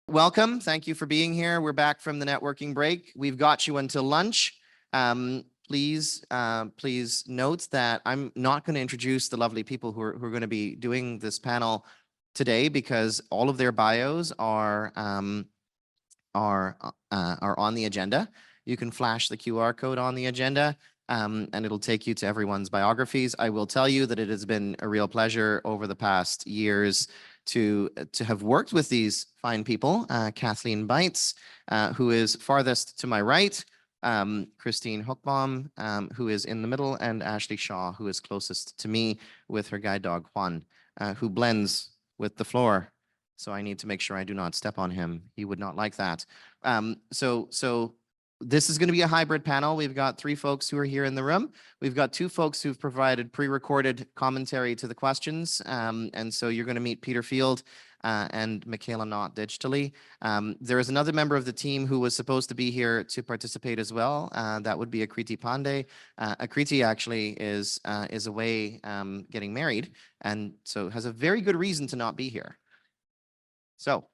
Welcome. Thank you for being here. We're back from the networking break. We've got you until lunch. Please note that I'm not going to introduce the lovely people who are going to be doing this panel today because all of their bios are on the agenda. You can flash the QR code on the agenda, and it'll take you to everyone's biographies. I will tell you that it has been a real pleasure over the past years to have worked with these fine people. Kathleen Bites, who is farthest to my right, Christine Hookbaum, who is in the middle, and Ashley Shaw, who is closest to me with her guide dog Juan, who blends with the floor. So I need to make sure I do not step on him. He would not like that. So this is going to be a hybrid panel. We've got 3 folks who are here in the room. We've got 2 folks who've provided pre-recorded commentary to the questions. And so you're going to meet Peter Field and Michaela Knott digitally. There is another member of the team who was supposed to be here to participate as well. That would be Akriti Pandey. Akriti actually is away getting married, and so has a very good reason to not be here. So,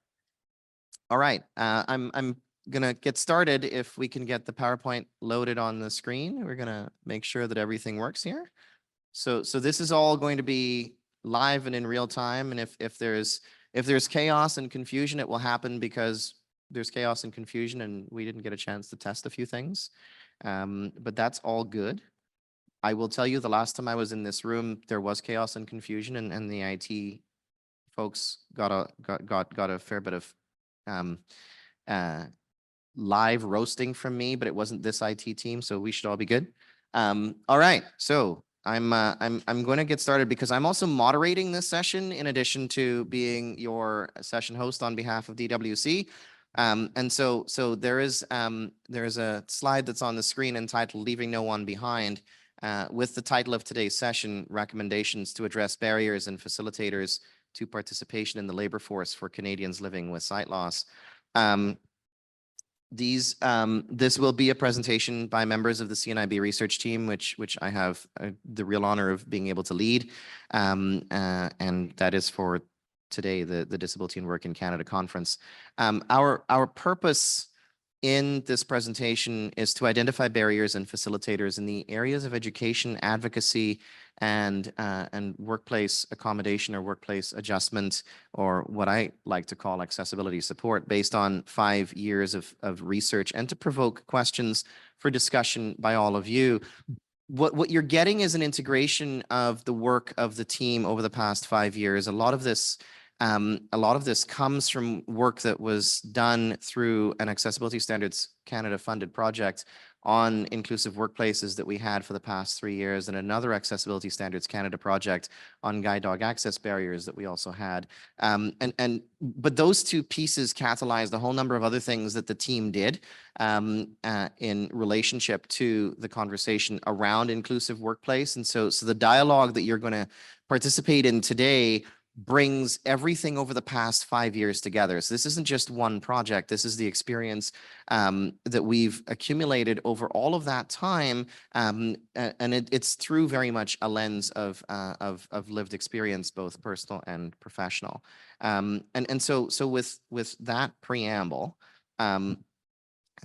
all right, I'm gonna get started. If we can get the PowerPoint loaded on the screen, we're gonna make sure that everything works here. So this is all going to be live and in real time. And if there's chaos and confusion, it will happen because there's chaos and confusion and we didn't get a chance to test a few things. But that's all good. I will tell you, the last time I was in this room, there was chaos and confusion, and the IT folks got a fair bit of live roasting from me, but it wasn't this IT team, so we should all be good. All right, so I'm going to get started because I'm also moderating this session in addition to being your session host on behalf of DWC. And so there is a slide that's on the screen entitled "Leaving No One Behind," with the title of today's session, "Recommendations to Address Barriers and Facilitators to Participation in the Labor Force for Canadians Living with Sight Loss." This will be a presentation by members of the CNIB research team, which I have the real honor of being able to lead, and that is for today, the Disability and Work in Canada conference. Our purpose in this presentation is to identify barriers and facilitators in the areas of education, advocacy, and workplace accommodation or workplace adjustment, or what I like to call accessibility support, based on 5 years of research, and to provoke questions for discussion by all of you. What you're getting is an integration of the work of the team over the past 5 years. A lot of this comes from work that was done through an Accessibility Standards Canada funded project on inclusive workplaces that we had for the past 3 years, and another Accessibility Standards Canada project on guide dog access barriers that we also had. But those 2 pieces catalyzed a whole number of other things that the team did in relationship to the conversation around inclusive workplace. And so the dialogue that you're going to participate in today brings everything over the past 5 years together. So this isn't just one project. This is the experience that we've accumulated over all of that time, and it's through very much a lens of lived experience, both personal and professional. So with that preamble, I'm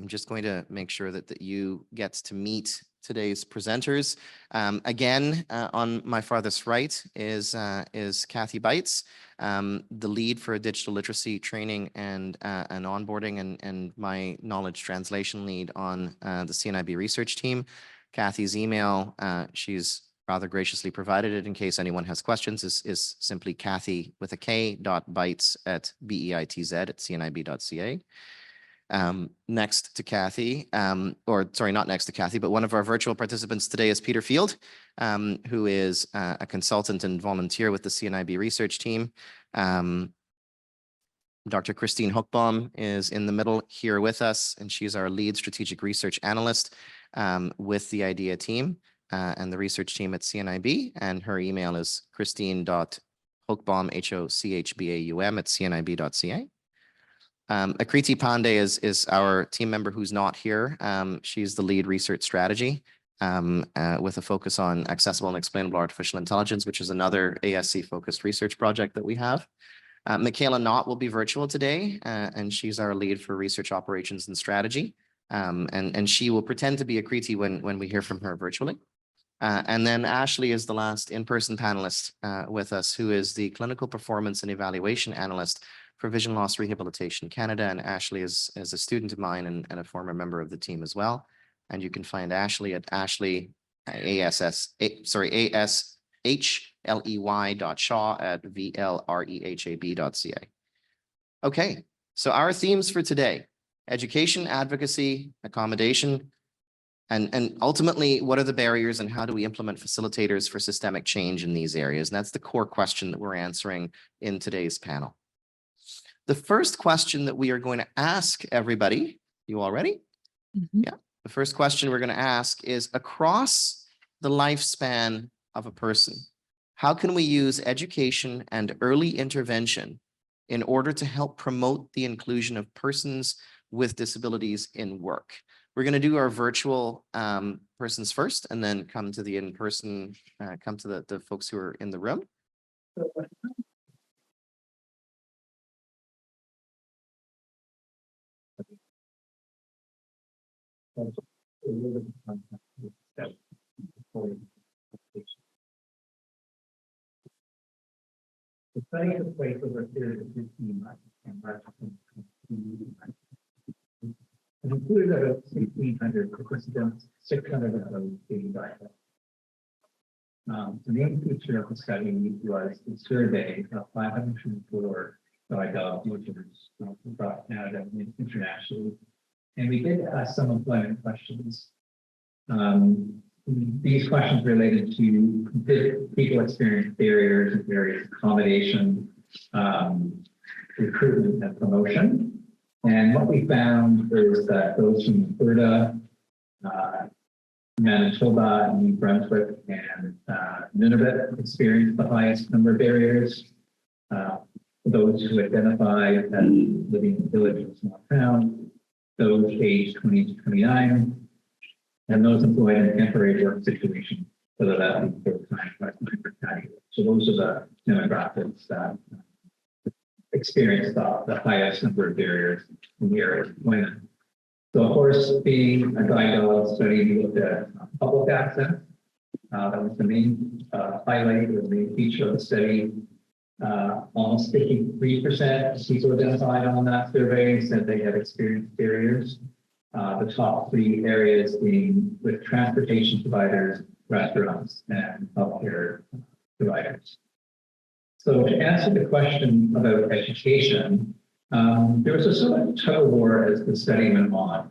just going to make sure that you get to meet today's presenters. Again, on my farthest right is Kathy Bites, the lead for digital literacy training and onboarding, and my knowledge translation lead on the CNIB research team. Kathy's email, she's rather graciously provided it in case anyone has questions, is simply Kathy with a K.Bites@CNIB.ca. Next to Kathy, or sorry, not next to Kathy, but one of our virtual participants today is Peter Field, who is a consultant and volunteer with the CNIB research team. Dr. Christine Hookbaum is in the middle here with us, and she's our lead strategic research analyst with the IDEA team and the research team at CNIB, and her email is christine.hookbaum, Hochbaum, @cnib.ca. Akriti Pandey is our team member who's not here. She's the lead research strategy with a focus on accessible and explainable artificial intelligence, which is another ASC focused research project that we have. Michaela Knott will be virtual today, and she's our lead for research operations and strategy. And she will pretend to be a Kriti when we hear from her virtually. And then Ashley is the last in-person panelist with us, who is the clinical performance and evaluation analyst for Vision Loss Rehabilitation Canada. And Ashley is a student of mine and a former member of the team as well. And you can find Ashley at ashley.shaw@vlrehab.ca. Okay, so our themes for today: education, advocacy, accommodation, and ultimately, what are the barriers and how do we implement facilitators for systemic change in these areas? And that's the core question that we're answering in today's panel. The first question that we are going to ask everybody, you all ready? Mm-hmm. Yeah. The first question we're going to ask is, across the lifespan of a person, how can we use education and early intervention in order to help promote the inclusion of persons with disabilities in work? We're going to do our virtual persons first, and then come to the in-person, come to the folks who are in the room. The study took place over a period of 15 months and included about 1,600 participants, 600 of those being diagnosed. The main feature of the study was the survey of 504 guide dogs across Canada and internationally. And we did ask some employment questions. These questions related to did people experience barriers and various accommodation, recruitment and promotion. And what we found is that those from Alberta, Manitoba, New Brunswick, and Nunavut experienced the highest number of barriers. Those who identify as living in a village or small town, those aged 20 to 29, and those employed in temporary work situations, whether that be full-time, part-time, or casual. So those are the demographics that experience the highest number of barriers in the area of employment. So of course, being a guide dog study, we looked at public access. That was the main highlight or the main feature of the study. Almost 53% of people identified on that survey said they had experienced barriers. The top three areas being with transportation providers, restaurants, and healthcare providers. So to answer the question about education, there was a sort of tug of war as the study went on,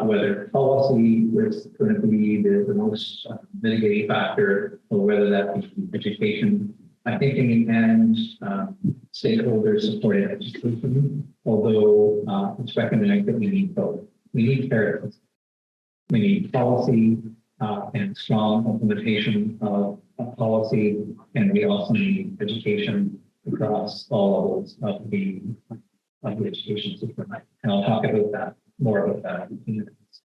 whether policy was going to be the most mitigating factor, or whether that be education. I think in the end, stakeholders supported education, although it's recognized that we need both. We need parity. We need policy and strong implementation of policy, and we also need education across all levels of the education system. And I'll talk about that more about that in a few minutes.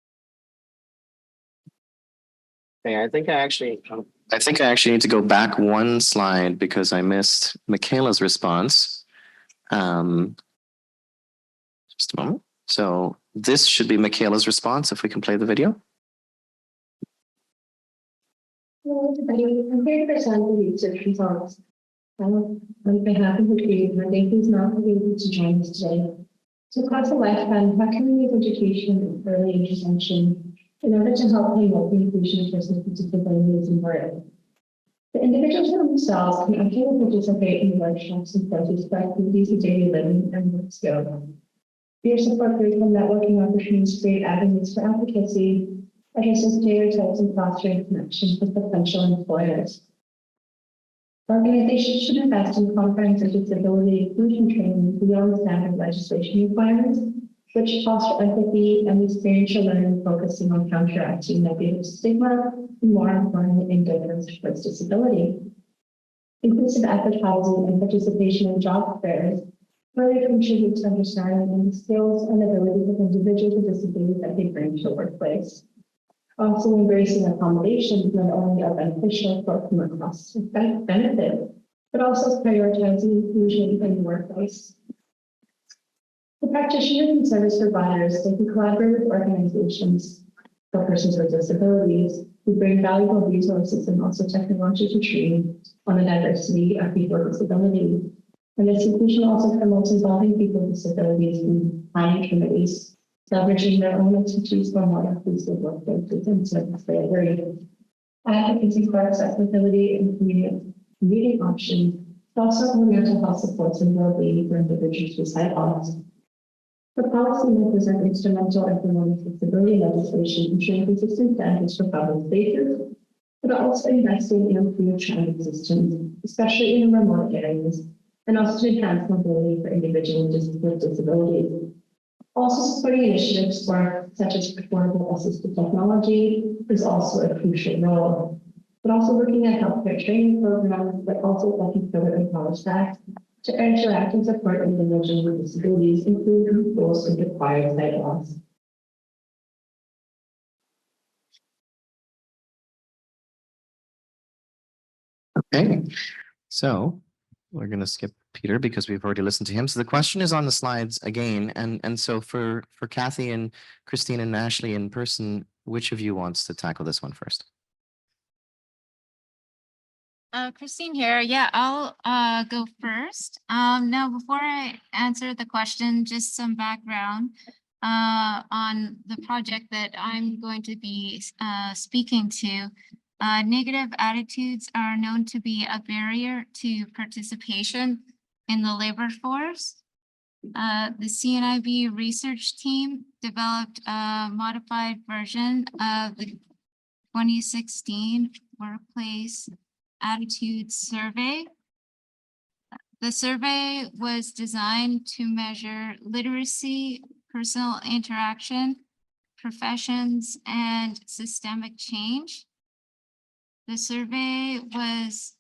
Okay, I think I actually need to go back one slide because I missed Michaela's response. Just a moment. So this should be Michaela's response if we can play the video. Hello, everybody. I'm here to present the research results. On behalf of the team, I think he's not able to join us today. So across the lifespan, how can we use education and early intervention in order to help promote the inclusion of persons with disabilities in work? The individuals themselves can actively participate in workshops and projects for activities of daily living and work skills. Peer support groups and networking opportunities create avenues for advocacy, addressing stereotypes and fostering connections with potential employers. Organizations should invest in comprehensive disability inclusion training beyond standard legislation requirements, which foster empathy and experiential learning, focusing on counteracting negative stigma and more employment in diverse towards disability. Inclusive advertising and participation in job fairs further contribute to understanding the skills and abilities of individuals with disabilities that they bring to the workplace. Also, embracing accommodation is not only a beneficial for from a cost benefit, but also prioritizing inclusion in the workplace. The practitioners and service providers, they can collaborate with organizations for persons with disabilities who bring valuable resources and also technology to training on the diversity of people with disabilities. And this inclusion also promotes involving people with disabilities in planning committees, leveraging their own expertise for more inclusive workplaces and service delivery. Advocacy for accessibility and community options, but also for mental health supports and well-being for individuals with sight loss. The policymakers are instrumental in promoting disability legislation, ensuring consistent standards for public spaces, but also investing in improved transit systems, especially in remote areas, and also to enhance mobility for individuals with disabilities. Also supporting initiatives such as affordable assistive technology is also a crucial role, but also looking at healthcare training programs, but also looking further empower staff to interact and support individuals with disabilities, including those with acquired sight loss. Okay, so we're going to skip Peter because we've already listened to him. So the question is on the slides again. And so for Kathy and Christine and Ashley in person, which of you wants to tackle this one first? Christine here. Yeah, I'll go first. Now, before I answer the question, just some background on the project that I'm going to be speaking to. Negative attitudes are known to be a barrier to participation in the labor force. The CNIB research team developed a modified version of the 2016 Workplace Attitudes Survey. The survey was designed to measure literacy, personal interaction, professions, and systemic change. The survey was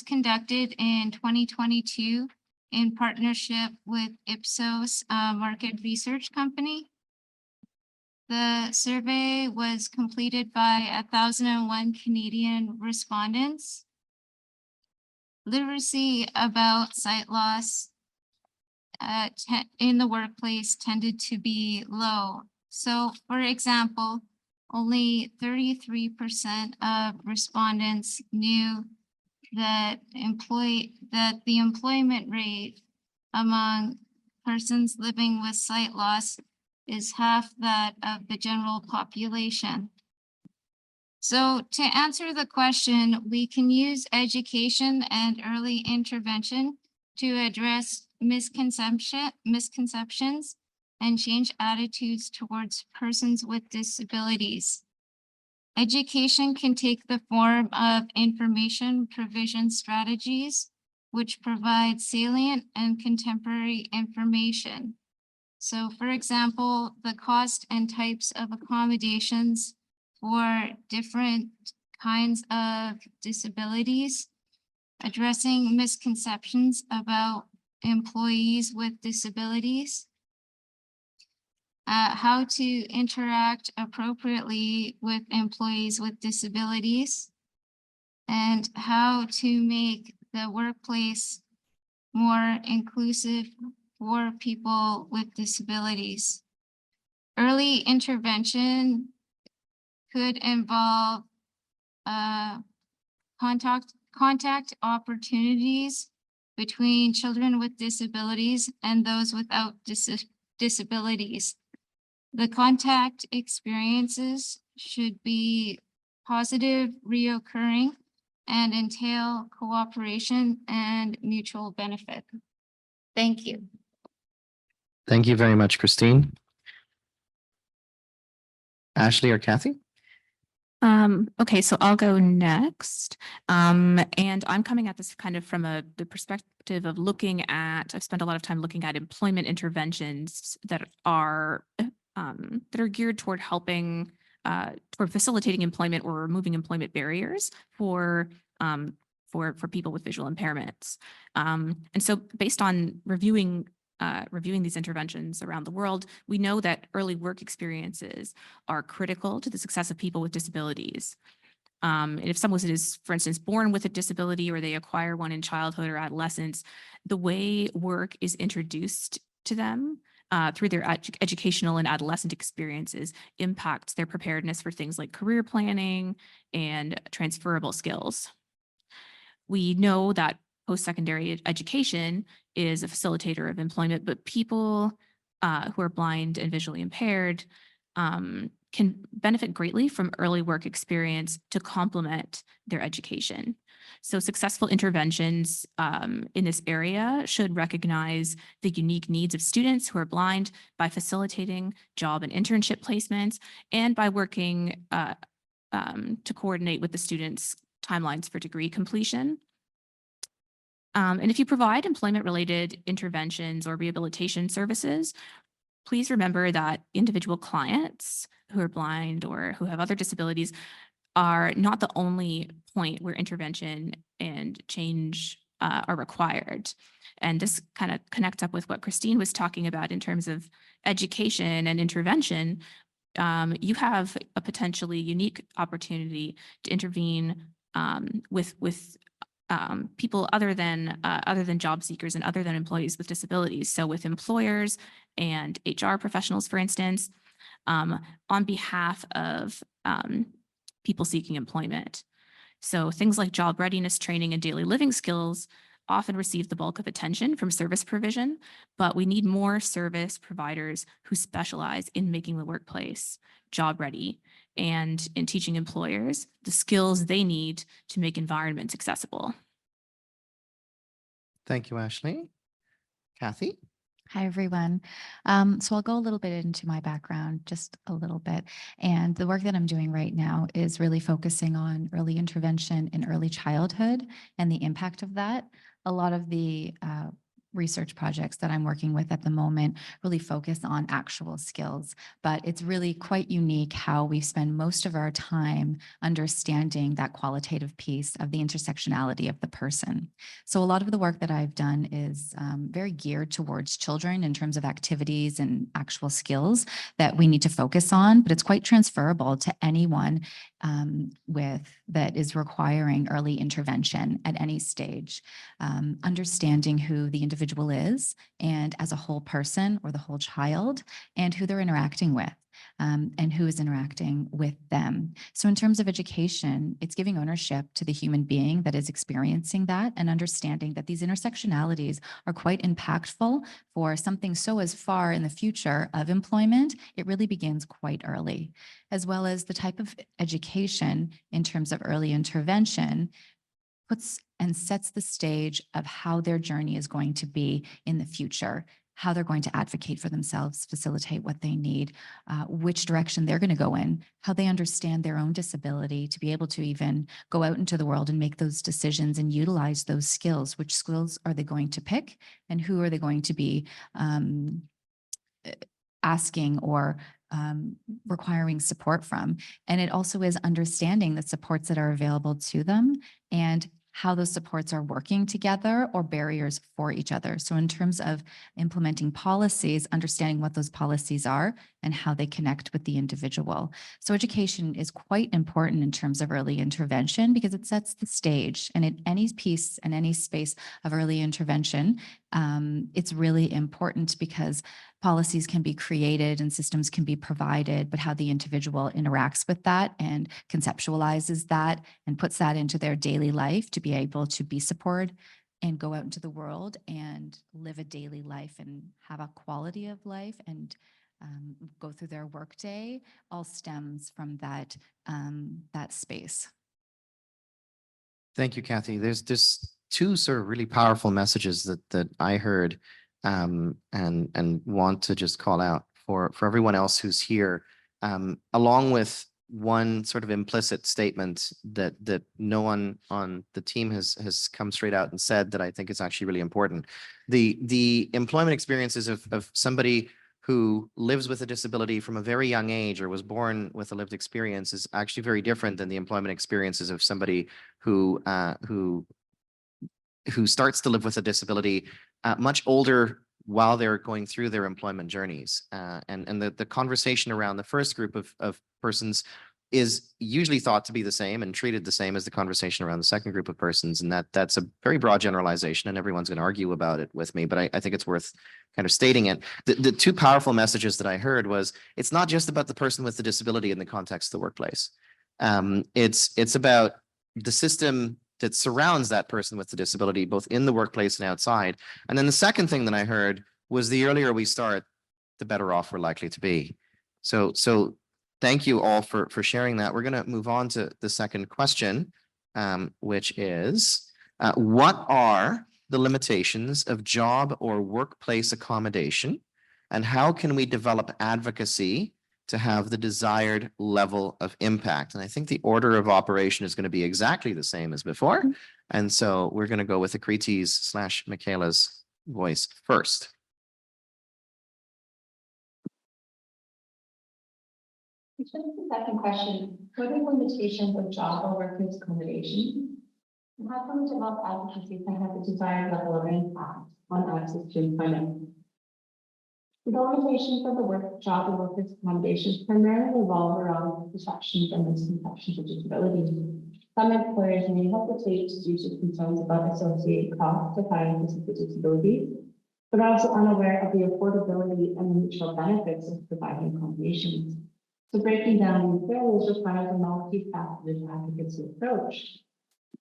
conducted in 2022 in partnership with Ipsos market research company. The survey was completed by 1,001 Canadian respondents. Literacy about sight loss in the workplace tended to be low. So, for example, only 33% of respondents knew that the employment rate among persons living with sight loss is half that of the general population. So to answer the question, we can use education and early intervention to address misconceptions and change attitudes towards persons with disabilities. Education can take the form of information provision strategies, which provide salient and contemporary information. So, for example, the cost and types of accommodations for different kinds of disabilities, addressing misconceptions about employees with disabilities, how to interact appropriately with employees with disabilities, and how to make the workplace more inclusive for people with disabilities. Early intervention could involve contact opportunities between children with disabilities and those without disabilities. The contact experiences should be positive, reoccurring, and entail cooperation and mutual benefit. Thank you. Thank you very much, Christine. Ashley or Kathy? Okay, so I'll go next. And I'm coming at this kind of from the perspective of looking at, I've spent a lot of time looking at employment interventions that are geared toward helping, toward facilitating employment or removing employment barriers for people with visual impairments. And so based on reviewing these interventions around the world, we know that early work experiences are critical to the success of people with disabilities. And if someone is, for instance, born with a disability or they acquire one in childhood or adolescence, the way work is introduced to them through their educational and adolescent experiences impacts their preparedness for things like career planning and transferable skills. We know that post-secondary education is a facilitator of employment, but people who are blind and visually impaired can benefit greatly from early work experience to complement their education. So successful interventions in this area should recognize the unique needs of students who are blind by facilitating job and internship placements and by working to coordinate with the students' timelines for degree completion. And if you provide employment-related interventions or rehabilitation services, please remember that individual clients who are blind or who have other disabilities are not the only point where intervention and change are required. And this kind of connects up with what Christine was talking about in terms of education and intervention. You have a potentially unique opportunity to intervene with people other than job seekers and other than employees with disabilities. So with employers and HR professionals, for instance, on behalf of people seeking employment. So things like job readiness training and daily living skills often receive the bulk of attention from service provision, but we need more service providers who specialize in making the workplace job ready and in teaching employers the skills they need to make environments accessible. Thank you, Ashley. Kathy? Hi, everyone. So I'll go a little bit into my background, just a little bit. And the work that I'm doing right now is really focusing on early intervention in early childhood and the impact of that. A lot of the research projects that I'm working with at the moment really focus on actual skills, but it's really quite unique how we spend most of our time understanding that qualitative piece of the intersectionality of the person. So a lot of the work that I've done is very geared towards children in terms of activities and actual skills that we need to focus on, but it's quite transferable to anyone that is requiring early intervention at any stage. Understanding who the individual is and as a whole person or the whole child and who they're interacting with. And who is interacting with them. So in terms of education, it's giving ownership to the human being that is experiencing that and understanding that these intersectionalities are quite impactful for something so as far in the future of employment. It really begins quite early, as well as the type of education in terms of early intervention puts and sets the stage of how their journey is going to be in the future, how they're going to advocate for themselves, facilitate what they need, which direction they're going to go in, how they understand their own disability to be able to even go out into the world and make those decisions and utilize those skills. Which skills are they going to pick and who are they going to be asking or requiring support from? And it also is understanding the supports that are available to them and how those supports are working together or barriers for each other. So in terms of implementing policies, understanding what those policies are and how they connect with the individual. So education is quite important in terms of early intervention because it sets the stage. And in any piece and any space of early intervention, it's really important because policies can be created and systems can be provided, but how the individual interacts with that and conceptualizes that and puts that into their daily life to be able to be supported and go out into the world and live a daily life and have a quality of life and go through their workday all stems from that, that space. Thank you, Kathy. There's two sort of really powerful messages that I heard and want to just call out for everyone else who's here, along with one sort of implicit statement that no one on the team has come straight out and said that I think is actually really important. The employment experiences of somebody who lives with a disability from a very young age or was born with a lived experience is actually very different than the employment experiences of somebody who starts to live with a disability much older while they're going through their employment journeys. And the conversation around the first group of persons is usually thought to be the same and treated the same as the conversation around the second group of persons. And that's a very broad generalization, and everyone's going to argue about it with me, but I think it's worth kind of stating it. The two powerful messages that I heard was, it's not just about the person with the disability in the context of the workplace. It's about the system that surrounds that person with the disability, both in the workplace and outside. And then the second thing that I heard was, the earlier we start, the better off we're likely to be. So thank you all for sharing that. We're going to move on to the second question, which is, what are the limitations of job or workplace accommodation, and how can we develop advocacy to have the desired level of impact? And I think the order of operation is going to be exactly the same as before. And so we're going to go with Akriti's / Michaela's voice first. In terms of the second question, what are the limitations of job or workplace accommodation? And how can we develop advocacy to have the desired level of impact on access to employment? The limitations of the job or workplace accommodations primarily revolve around perceptions and misconceptions of disability. Some employers may hesitate due to concerns about associated costs of hiring people with disabilities, but are also unaware of the affordability and the mutual benefits of providing accommodations. So breaking down these barriers requires a multifaceted advocacy approach.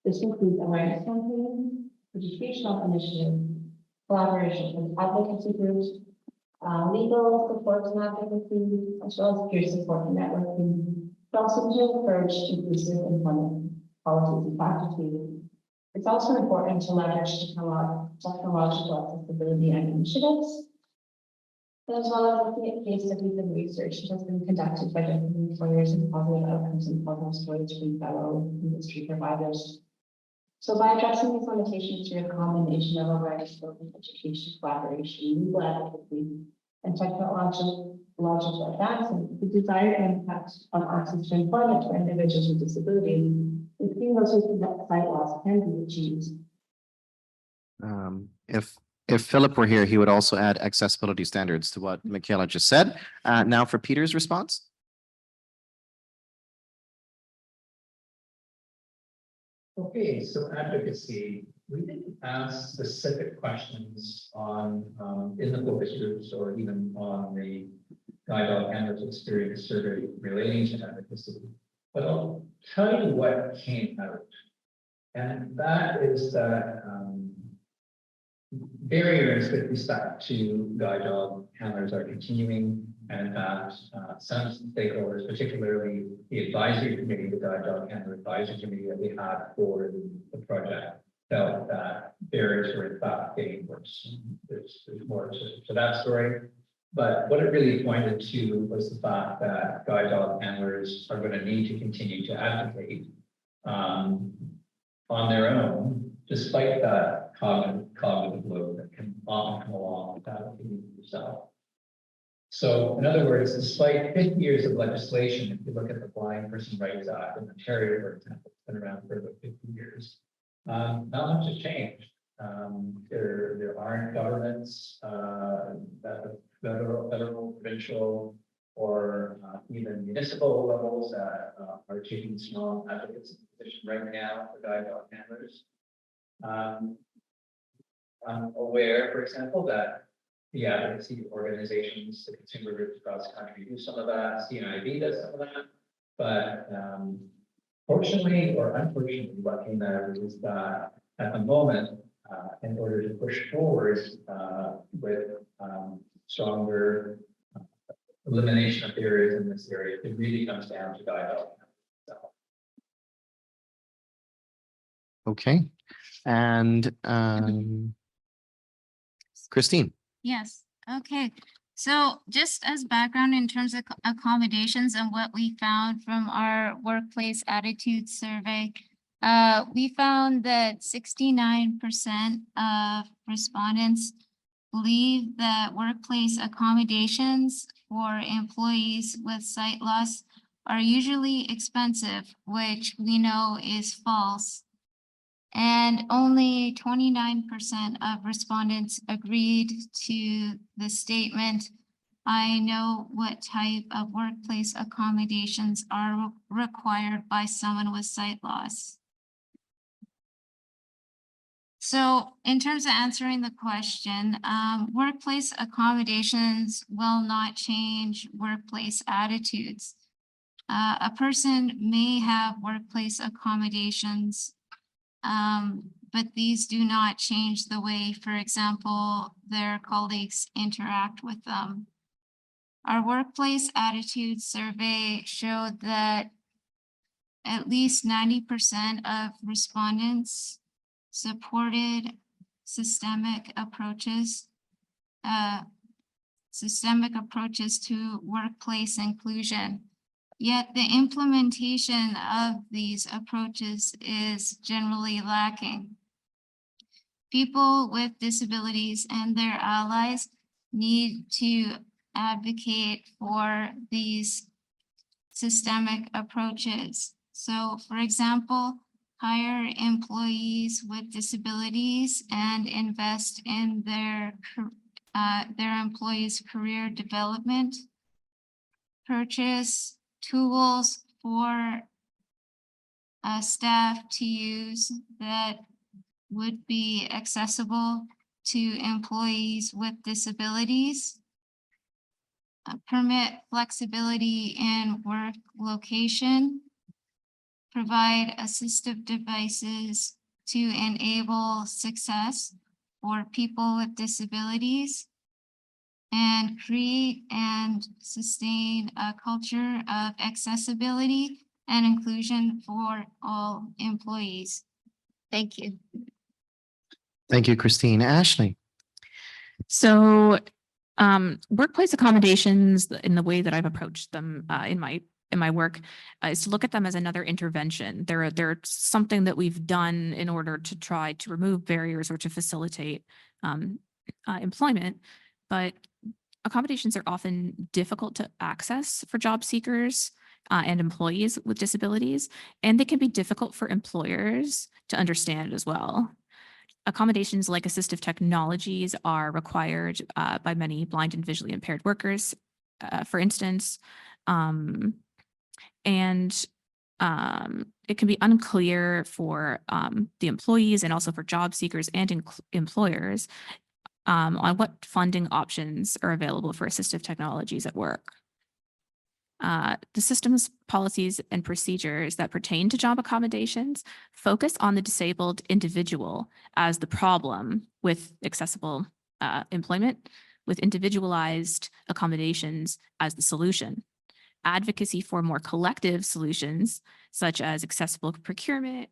This includes awareness campaigns, educational initiatives, collaboration with advocacy groups, legal support and advocacy, as well as peer support and networking, but also to encourage inclusive employment policies and practices. It's also important to leverage technological accessibility and initiatives, as well as looking at case studies and research that has been conducted by different employers and positive outcomes and positive stories from fellow industry providers. So by addressing these limitations through a combination of awareness building, education, collaboration, legal advocacy, and technological advancement, the desired impact on access to employment for individuals with disabilities, including those who connect sight loss, can be achieved. If Philip were here, he would also add accessibility standards to what Michaela just said. Now for Peter's response. Okay, so advocacy, we didn't ask specific questions on in the focus groups or even on the Guide Dog Handlers Experience Survey relating to advocacy, but I'll tell you what came out. And that is that barriers with respect to guide dog handlers are continuing, and that some stakeholders, particularly the advisory committee, the guide dog handler advisory committee that we had for the project, felt that barriers were in fact getting worse. There's more to that story. But what it really pointed to was the fact that guide dog handlers are going to need to continue to advocate on their own, despite that cognitive load that can often come along with advocating for yourself. So in other words, despite 50 years of legislation, if you look at the Blind Person Rights Act in Ontario, for example, it's been around for about 50 years, not much has changed. There aren't governments that federal, provincial, or even municipal levels that are taking strong advocacy position right now for guide dog handlers. I'm aware, for example, that the advocacy organizations, the consumer groups across the country do some of that, CNIB does some of that, but fortunately or unfortunately, what came out is that at the moment, in order to push forward with stronger elimination of barriers in this area, it really comes down to guide dog. Okay. And Christine. Yes, okay. So just as background in terms of accommodations and what we found from our workplace attitude survey, we found that 69% of respondents believe that workplace accommodations for employees with sight loss are usually expensive, which we know is false. And only 29% of respondents agreed to the statement I know what type of workplace accommodations are required by someone with sight loss. So in terms of answering the question, workplace accommodations will not change workplace attitudes. A person may have workplace accommodations, but these do not change the way, for example, their colleagues interact with them. Our workplace attitude survey showed that at least 90% of respondents supported systemic approaches to workplace inclusion. Yet the implementation of these approaches is generally lacking. People with disabilities and their allies need to advocate for these systemic approaches. So, for example, hire employees with disabilities and invest in their employees' career development. Purchase tools for staff to use that would be accessible to employees with disabilities. Permit flexibility in work location. Provide assistive devices to enable success for people with disabilities. And create and sustain a culture of accessibility and inclusion for all employees. Thank you. Thank you, Christine. Ashley. So workplace accommodations, in the way that I've approached them in my work, is to look at them as another intervention. They're something that we've done in order to try to remove barriers or to facilitate employment, but accommodations are often difficult to access for job seekers and employees with disabilities, and they can be difficult for employers to understand as well. Accommodations like assistive technologies are required by many blind and visually impaired workers, for instance, and it can be unclear for the employees and also for job seekers and employers on what funding options are available for assistive technologies at work. The systems, policies, and procedures that pertain to job accommodations focus on the disabled individual as the problem with accessible employment, with individualized accommodations as the solution. Advocacy for more collective solutions, such as accessible procurement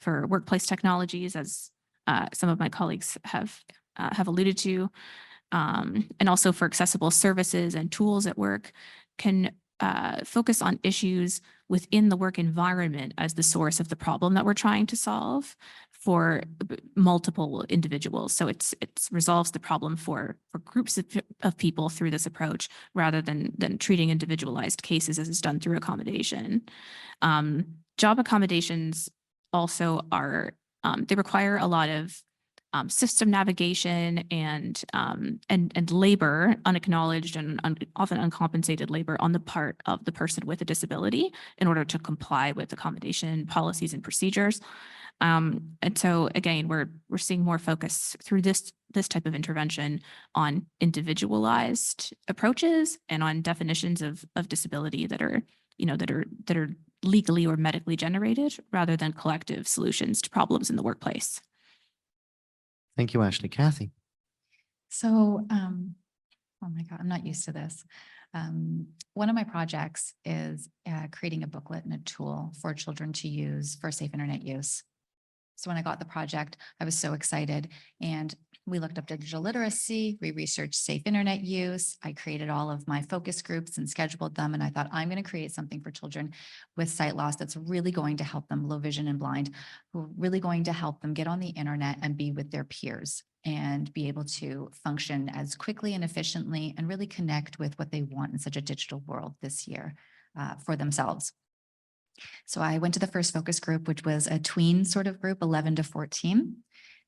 for workplace technologies, as some of my colleagues have alluded to, and also for accessible services and tools at work, can focus on issues within the work environment as the source of the problem that we're trying to solve for multiple individuals. So it resolves the problem for groups of people through this approach, rather than treating individualized cases as is done through accommodation. Job accommodations also are, they require a lot of system navigation and labor, unacknowledged and often uncompensated labor on the part of the person with a disability in order to comply with accommodation policies and procedures. And so again, we're seeing more focus through this type of intervention on individualized approaches and on definitions of disability that are legally or medically generated, rather than collective solutions to problems in the workplace. Thank you, Ashley. Kathy. So, oh my God, I'm not used to this. One of my projects is creating a booklet and a tool for children to use for safe internet use. So when I got the project, I was so excited, and we looked up digital literacy, we researched safe internet use. I created all of my focus groups and scheduled them. And I thought, I'm going to create something for children with sight loss that's really going to help them, low vision and blind, who are really going to help them get on the internet and be with their peers and be able to function as quickly and efficiently and really connect with what they want in such a digital world this year for themselves. So I went to the first focus group, which was a tween sort of group, 11 to 14.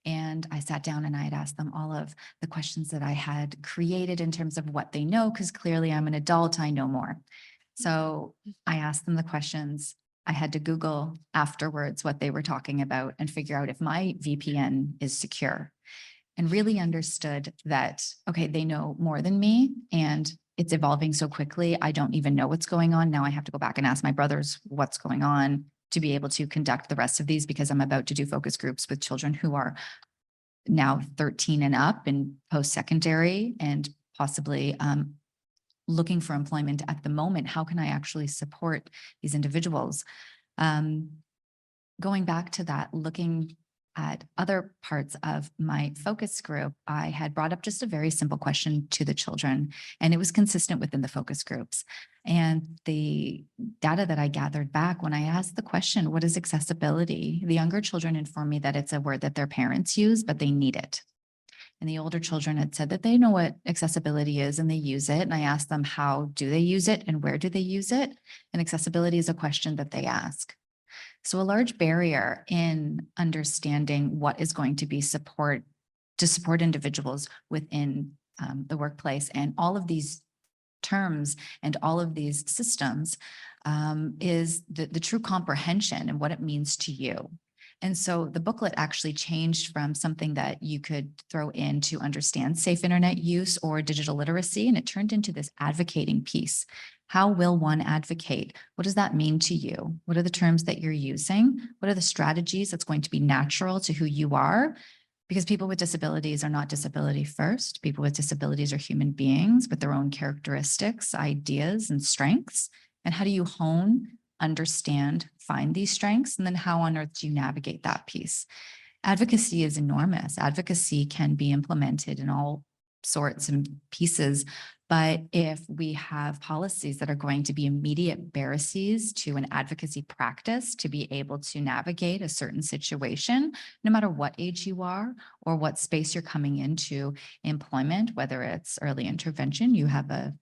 And I sat down and I had asked them all of the questions that I had created in terms of what they know, because clearly I'm an adult, I know more. So I asked them the questions. I had to Google afterwards what they were talking about and figure out if my VPN is secure, and really understood that, okay, they know more than me and it's evolving so quickly. I don't even know what's going on. Now I have to go back and ask my brothers what's going on to be able to conduct the rest of these, because I'm about to do focus groups with children who are now 13 and up in post-secondary and possibly looking for employment at the moment. How can I actually support these individuals? Going back to that, looking at other parts of my focus group, I had brought up just a very simple question to the children, and it was consistent within the focus groups. And the data that I gathered back when I asked the question, what is accessibility? The younger children informed me that it's a word that their parents use, but they need it. And the older children had said that they know what accessibility is and they use it. And I asked them, how do they use it and where do they use it? And accessibility is a question that they ask. So a large barrier in understanding what is going to be support individuals within the workplace, and all of these terms and all of these systems is the true comprehension and what it means to you. And so the booklet actually changed from something that you could throw in to understand safe internet use or digital literacy, and it turned into this advocating piece. How will one advocate? What does that mean to you? What are the terms that you're using? What are the strategies that's going to be natural to who you are? Because people with disabilities are not disability first. People with disabilities are human beings with their own characteristics, ideas, and strengths. And how do you hone, understand, find these strengths? And then how on earth do you navigate that piece? Advocacy is enormous. Advocacy can be implemented in all sorts and pieces. But if we have policies that are going to be immediate barriers to an advocacy practice to be able to navigate a certain situation, no matter what age you are or what space you're coming into employment, whether it's early intervention, you have a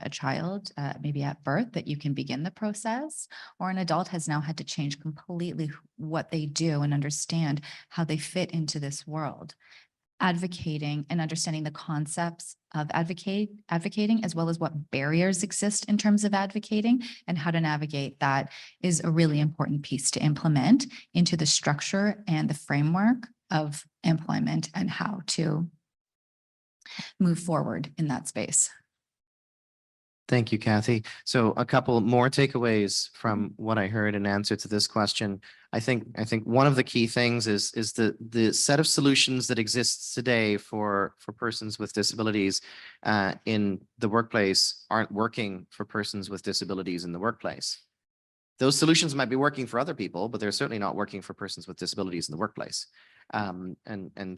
child maybe at birth that you can begin the process, or an adult has now had to change completely what they do and understand how they fit into this world. Advocating and understanding the concepts of advocating, as well as what barriers exist in terms of advocating and how to navigate that, is a really important piece to implement into the structure and the framework of employment and how to move forward in that space. Thank you, Kathy. So a couple more takeaways from what I heard in answer to this question. I think one of the key things is the set of solutions that exists today for persons with disabilities in the workplace aren't working for persons with disabilities in the workplace. Those solutions might be working for other people, but they're certainly not working for persons with disabilities in the workplace. And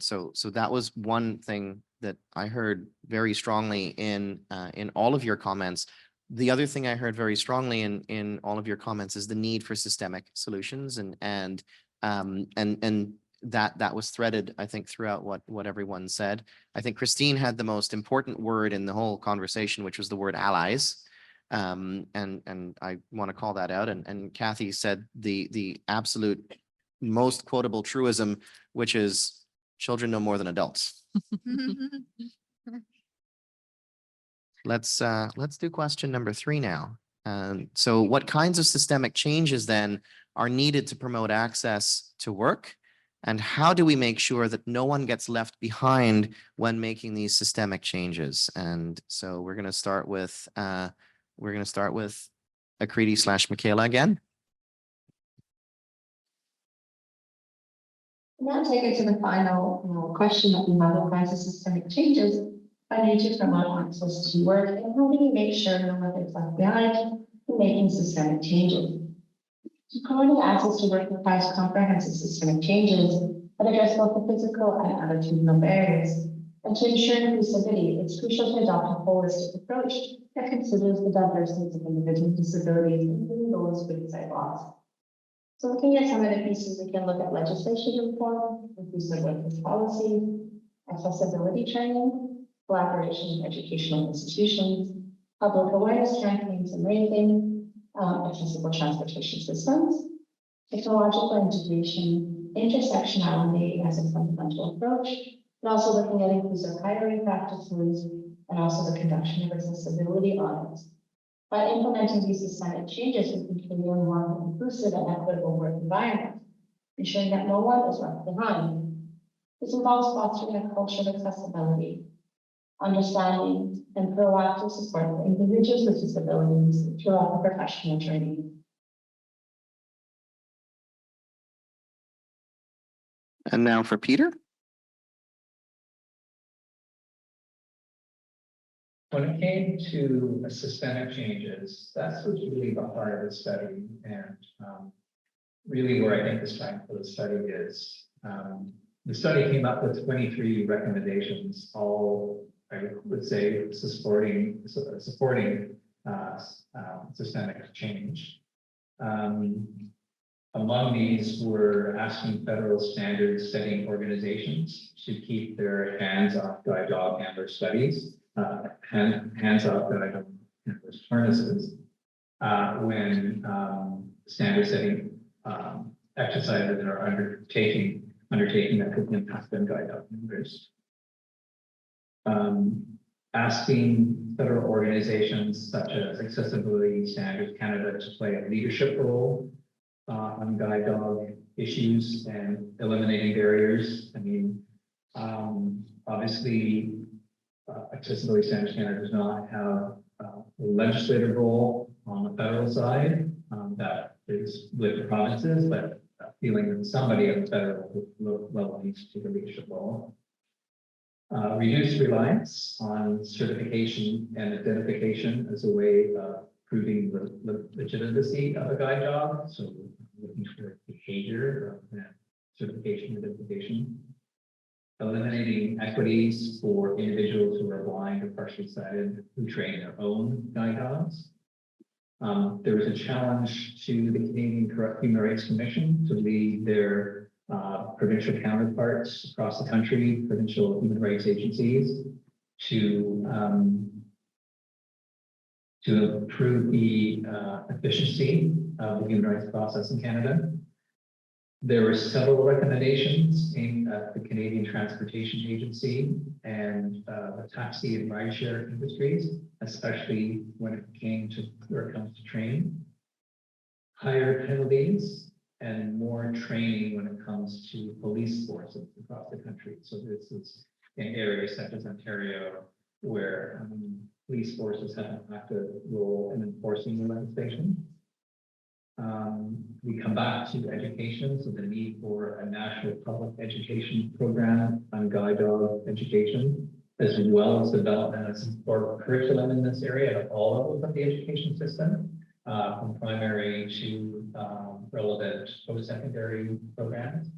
so that was one thing that I heard very strongly in all of your comments. The other thing I heard very strongly in all of your comments is the need for systemic solutions, and that was threaded, I think, throughout what everyone said. I think Christine had the most important word in the whole conversation, which was the word allies. And I want to call that out. And Kathy said the absolute most quotable truism, which is children know more than adults. Let's do question number 3 now. So what kinds of systemic changes then are needed to promote access to work? And how do we make sure that no one gets left behind when making these systemic changes? And so we're going to start with Akriti/Michaela again. Now take it to the final question that we have: what kinds of systemic changes are needed to promote access to work, and how do we make sure no one gets left behind in making systemic changes? Promoting access to work requires comprehensive systemic changes that address both the physical and attitudinal barriers. And to ensure inclusivity, it's crucial to adopt a holistic approach that considers the diverse needs of individuals with disabilities, including those with sight loss. So looking at some of the pieces, we can look at legislation reform, inclusive workplace policy, accessibility training, collaboration with educational institutions, public awareness campaigns and raising, accessible transportation systems, technological integration, intersectionality as a fundamental approach, but also looking at inclusive hiring practices and also the conduction of accessibility audits. By implementing these systemic changes, we can create a more inclusive and equitable work environment, ensuring that no one is left behind. This involves fostering a culture of accessibility, understanding, and proactive support for individuals with disabilities throughout the professional journey. And now for Peter. When it came to systemic changes, that's what's really the heart of the study, and really where I think the strength of the study is. The study came up with 23 recommendations, all I would say supporting systemic change. Among these were asking federal standards setting organizations to keep their hands off guide dog handler studies, hands off guide dog handlers harnesses, when standard setting exercises that are undertaking that could impact them guide dog handlers. Asking federal organizations such as Accessibility Standards Canada to play a leadership role on guide dog issues and eliminating barriers. I mean, obviously, Accessibility Standards Canada does not have a legislative role on the federal side. That is with the provinces, but feeling that somebody at the federal level needs to take a leadership role. Reduce reliance on certification and identification as a way of proving the legitimacy of a guide dog. So looking for behavior rather than certification and identification. Eliminating equities for individuals who are blind or partially sighted who train their own guide dogs. There was a challenge to the Canadian Human Rights Commission to lead their provincial counterparts across the country, provincial human rights agencies, to improve the efficiency of the human rights process in Canada. There were several recommendations aimed at the Canadian Transportation Agency and the taxi and rideshare industries, especially when it comes to training. Higher penalties and more training when it comes to police forces across the country. So this is in areas such as Ontario, where police forces have an active role in enforcing the legislation. We come back to education, so the need for a national public education program on guide dog education, as well as development of some core curriculum in this area at all levels of the education system, from primary to relevant post-secondary programs.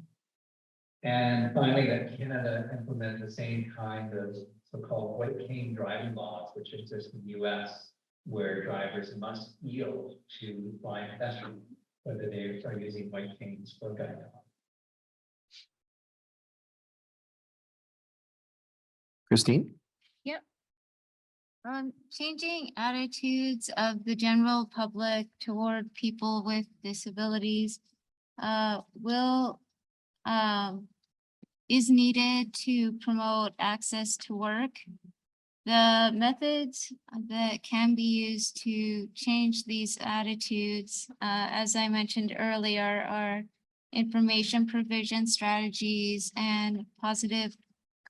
And finally, that Canada implement the same kind of so-called white cane driving laws, which exist in the US, where drivers must yield to blind pedestrians, whether they are using white canes or guide dogs. Christine? Changing attitudes of the general public toward people with disabilities is needed to promote access to work. The methods that can be used to change these attitudes, as I mentioned earlier, are information provision strategies and positive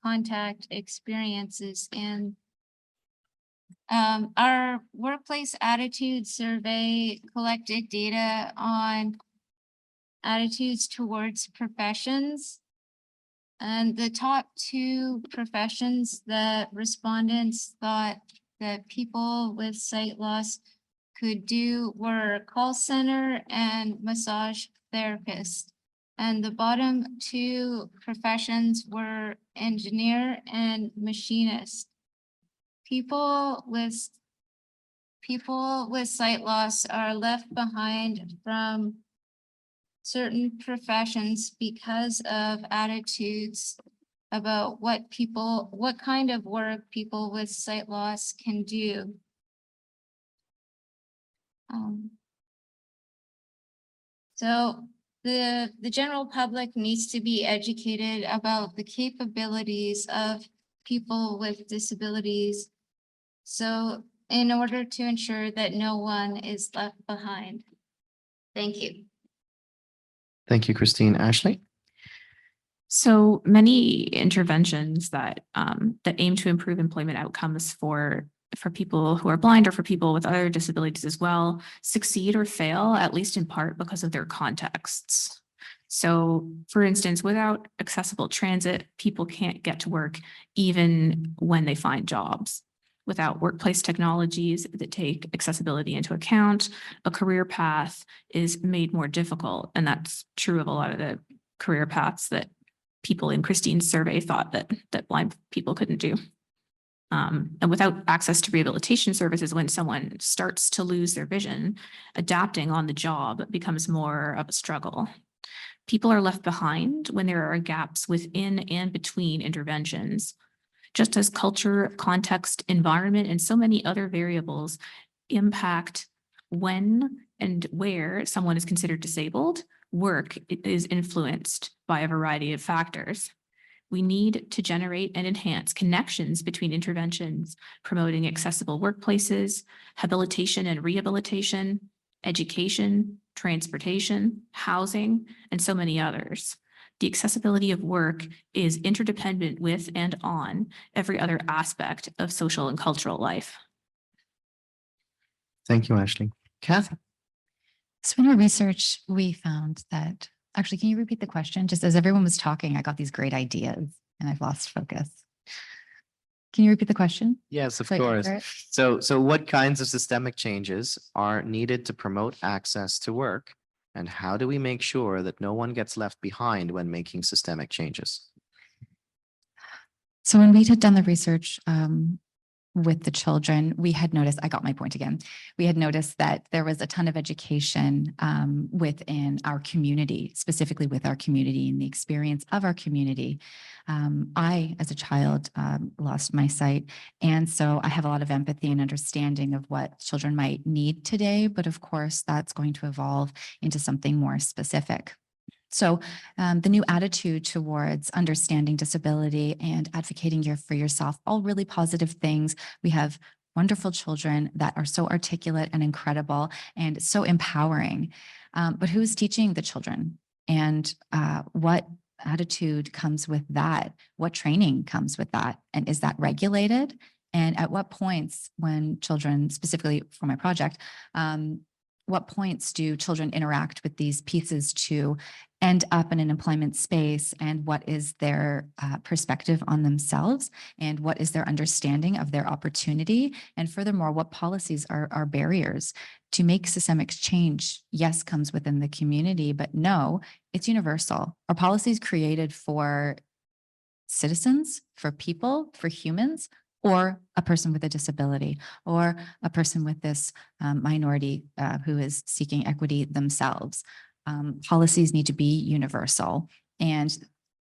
contact experiences. And our workplace attitude survey collected data on attitudes towards professions. And the top two professions that respondents thought that people with sight loss could do were call center and massage therapist. And the bottom two professions were engineer and machinist. People with sight loss are left behind from certain professions because of attitudes about what kind of work people with sight loss can do. So the general public needs to be educated about the capabilities of people with disabilities. So in order to ensure that no one is left behind. Thank you. Thank you, Christine. Ashley? So many interventions that that aim to improve employment outcomes for people who are blind or for people with other disabilities as well succeed or fail, at least in part because of their contexts. So, for instance, without accessible transit, people can't get to work even when they find jobs. Without workplace technologies that take accessibility into account, a career path is made more difficult. And that's true of a lot of the career paths that people in Christine's survey thought that blind people couldn't do. And without access to rehabilitation services, when someone starts to lose their vision, adapting on the job becomes more of a struggle. People are left behind when there are gaps within and between interventions. Just as culture, context, environment, and so many other variables impact when and where someone is considered disabled, work is influenced by a variety of factors. We need to generate and enhance connections between interventions, promoting accessible workplaces, habilitation and rehabilitation, education, transportation, housing, and so many others. The accessibility of work is interdependent with and on every other aspect of social and cultural life. Thank you, Ashley. Kathy? So in our research, we found that, actually, can you repeat the question? Just as everyone was talking, I got these great ideas and I've lost focus. Can you repeat the question? Yes, of So I can course. hear it? So what kinds of systemic changes are needed to promote access to work? And how do we make sure that no one gets left behind when making systemic changes? So when we had done the research with the children, we had noticed, I got my point again, we had noticed that there was a ton of education within our community, specifically with our community and the experience of our community. I, as a child, lost my sight. And so I have a lot of empathy and understanding of what children might need today. But of course, that's going to evolve into something more specific. So the new attitude towards understanding disability and advocating for yourself, all really positive things. We have wonderful children that are so articulate and incredible and so empowering. But who's teaching the children? And what attitude comes with that? What training comes with that? And is that regulated? And at what points when children, specifically for my project, what points do children interact with these pieces to end up in an employment space, and what is their perspective on themselves, and what is their understanding of their opportunity? And furthermore, what policies are barriers to make systemic change? Yes, comes within the community, but no, it's universal. Are policies created for citizens, for people, for humans, or a person with a disability, or a person with this minority who is seeking equity themselves? Policies need to be universal. And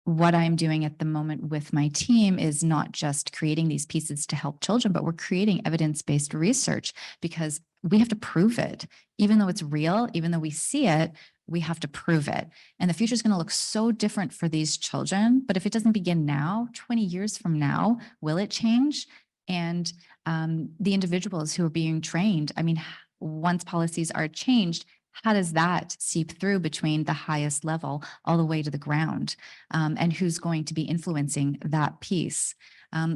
what I'm doing at the moment with my team is not just creating these pieces to help children, but we're creating evidence-based research because we have to prove it. Even though it's real, even though we see it, we have to prove it. And the future is going to look so different for these children. But if it doesn't begin now, 20 years from now, will it change? And the individuals who are being trained, I mean, once policies are changed, how does that seep through between the highest level all the way to the ground? And who's going to be influencing that piece?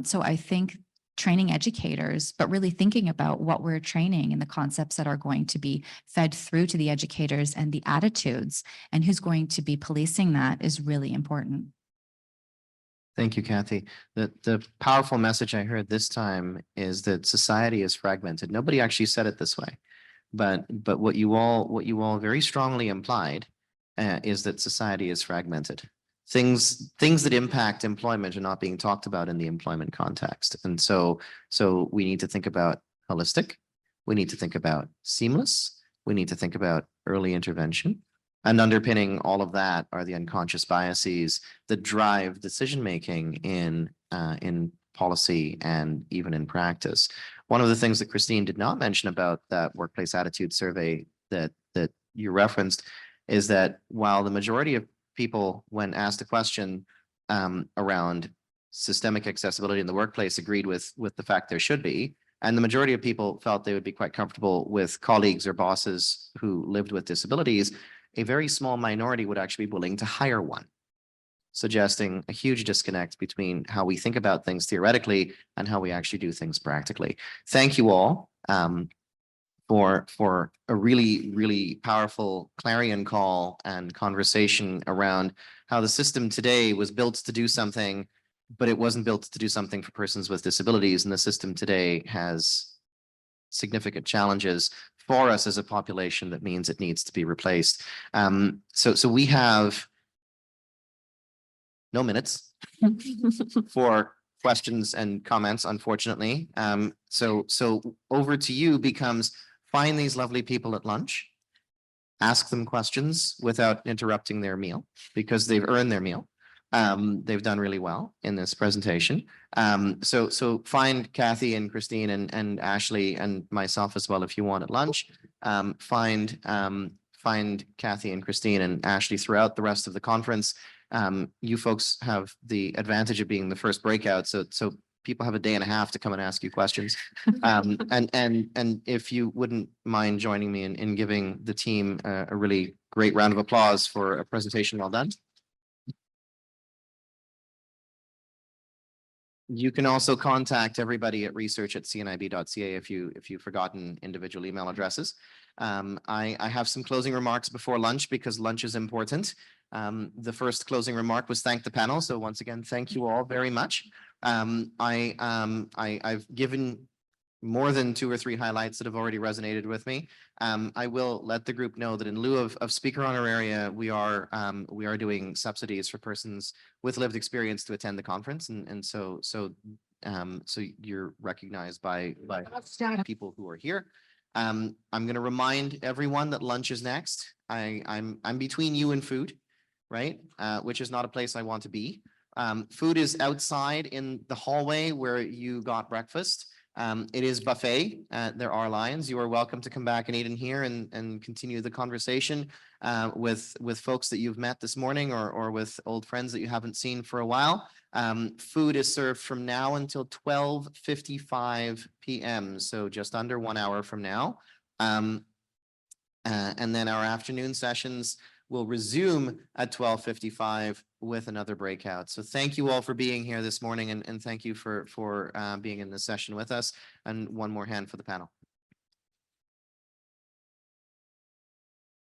So I think training educators, but really thinking about what we're training and the concepts that are going to be fed through to the educators and the attitudes and who's going to be policing that is really important. Thank you, Kathy. The powerful message I heard this time is that society is fragmented. Nobody actually said it this way, but what you all very strongly implied is that society is fragmented. Things that impact employment are not being talked about in the employment context. And so we need to think about holistic, we need to think about seamless, we need to think about early intervention. And underpinning all of that are the unconscious biases that drive decision-making in policy and even in practice. One of the things that Christine did not mention about that workplace attitude survey that you referenced is that while the majority of people, when asked a question around systemic accessibility in the workplace, agreed with the fact there should be, and the majority of people felt they would be quite comfortable with colleagues or bosses who lived with disabilities, a very small minority would actually be willing to hire one, suggesting a huge disconnect between how we think about things theoretically and how we actually do things practically. Thank you all for a really powerful clarion call and conversation around how the system today was built to do something, but it wasn't built to do something for persons with disabilities. And the system today has significant challenges for us as a population that means it needs to be replaced. So we have no minutes for questions and comments, unfortunately. So over to you becomes find these lovely people at lunch, ask them questions without interrupting their meal because they've earned their meal. They've done really well in this presentation. So find Kathy and Christine and Ashley and myself as well if you want at lunch. Find Kathy and Christine and Ashley throughout the rest of the conference. You folks have the advantage of being the first breakout, so people have a day and a half to come and ask you questions. And if you wouldn't mind joining me in giving the team a really great round of applause for a presentation well done. You can also contact everybody at research@cnib.ca if you've forgotten individual email addresses. I have some closing remarks before lunch because lunch is important. The first closing remark was thank the panel. So once again, thank you all very much. I've given more than 2 or 3 highlights that have already resonated with me. I will let the group know that in lieu of speaker honoraria, we are doing subsidies for persons with lived experience to attend the conference, and so you're recognized by people who are here. I'm going to remind everyone that lunch is next. I'm between you and food, right? Which is not a place I want to be. Food is outside in the hallway where you got breakfast. It is buffet. There are lines. You are welcome to come back and eat in here and continue the conversation with folks that you've met this morning or with old friends that you haven't seen for a while. Food is served from now until 12:55 p.m. So just under 1 hour from now. And then our afternoon sessions will resume at 12:55 with another breakout. So thank you all for being here this morning and thank you for being in this session with us. And one more hand for the panel.